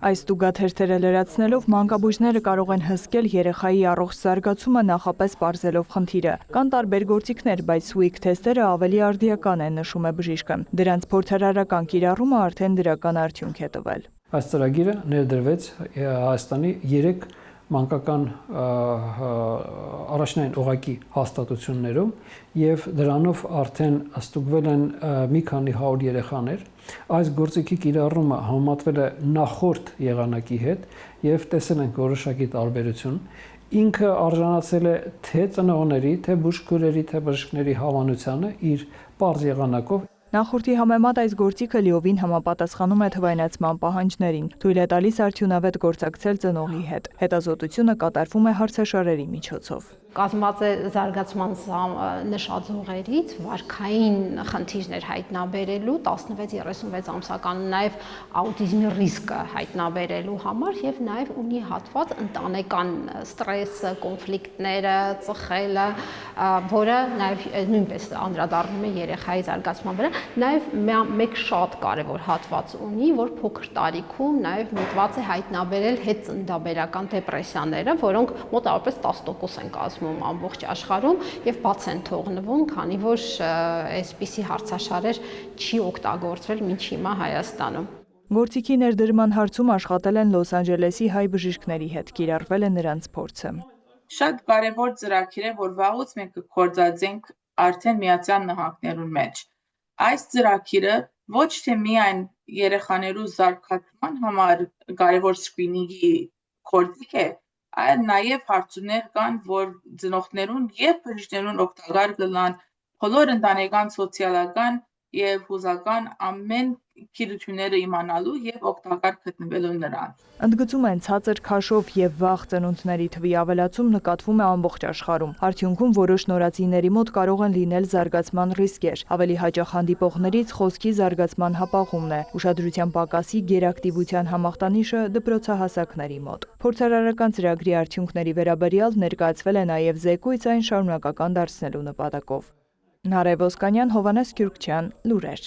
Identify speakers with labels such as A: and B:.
A: Այս տուգաթերթերը լրացնելով մանկաբույժները կարող են հսկել երեխայի առողջ զարգացումը նախապես պարզելով խնդիրը։ Կան տարբեր գործիքներ, բայց Swig թեստերը ավելի արդիական են, նշում է բժիշկը։ Դրանց փորձարարական կիրառումը արդեն դրական արդյունք է տվել։
B: Այս ծրագիրը ներդրվեց Հայաստանի 3 մանկական առաջնային օղակի հաստատություններում եւ դրանով արդեն ստուգվել են մի քանի 100 երեխաներ։ Այս գործիքի կիրառումը համեմատվել է նախորդ եղանակի հետ եւ տեսել ենք որոշակի տարբերություն։ Ինքը արժանացել է թե ծնողների, թե բուժքույրերի, թե բժիշկների հավանությանը իր պարզ եղանակով։
A: Նախորդի համեմատ այս գործիքը լիովին համապատասխանում է թվայնացման պահանջներին, թույլ է տալիս արդյունավետ գործակցել ծնողի հետ։ Հետազոտությունը կատարվում է հարցաշարերի միջոցով։
C: Կազմված է զարգացման նշաձողերից վարքային խնդիրներ հայտնաբերելու 16-36 ամսականում, նաև աուտիզմի ռիսկը հայտնաբերելու համար եւ նաև ունի հատված ընտանեկան ստրեսը, կոնֆլիկտները, ծխելը, որը նաև նույնպես անդրադառնում է երեխայի զարգացման վրա։ Նաև մեկ շատ կարևոր հատված ունի, որ փոքր տարիքում նաև միտված է հայտնաբերել հետծննդաբերական դեպրեսիաները, որոնք մոտավորապես 10% են կազմում ամբողջ աշխարհում եւ բաց են թողնվում, քանի որ այսպիսի հարցաշարեր չի օգտագործվել մինչ հիմա Հայաստանում։
A: Գործիքի ներդրման հարցում աշխատել են Լոս Անջելեսի հայ բժիշկների հետ, կիրառվել է նրանց փորձը։
D: Շատ կարևոր ծրագիր է, որ վաղուց մենք կգործածենք արդեն Միացյալ Նահանգներում մեջ։ Այս ծրագիրը ոչ թե միայն երեխաներու զարգացման համար կարևոր սկրինինգի գործիք է, այլ նաև հարցումներ կան, որ ծնողներուն եւ բժիշկներուն օգտակար կլան բոլոր ընտանեկան, սոցիալական եւ հուզական ամեն գիտությունները իմանալու եւ օգտակար գտնվելու նրանց։
A: Ընդգծում են ցածր քաշով եւ վաղ ծնունդների թվի ավելացում նկատվում է ամբողջ աշխարհում։ Արդյունքում որոշ նորածինների մոտ կարող են լինել զարգացման ռիսկեր։ Ավելի հաճախ հանդիպողներից խոսքի զարգացման հապաղումն է, ուշադրության պակասի գերակտիվության համախտանիշը դպրոցահասակների մոտ։ Փորձարարական ծրագրի արդյունքների վերաբերյալ ներկայացվել է նաև զեկույց այն շարունակական դարձնելու նպատակով։ Նարեկ Ոսկանյան, Հովհաննես Քյուրքչյան, լուրեր։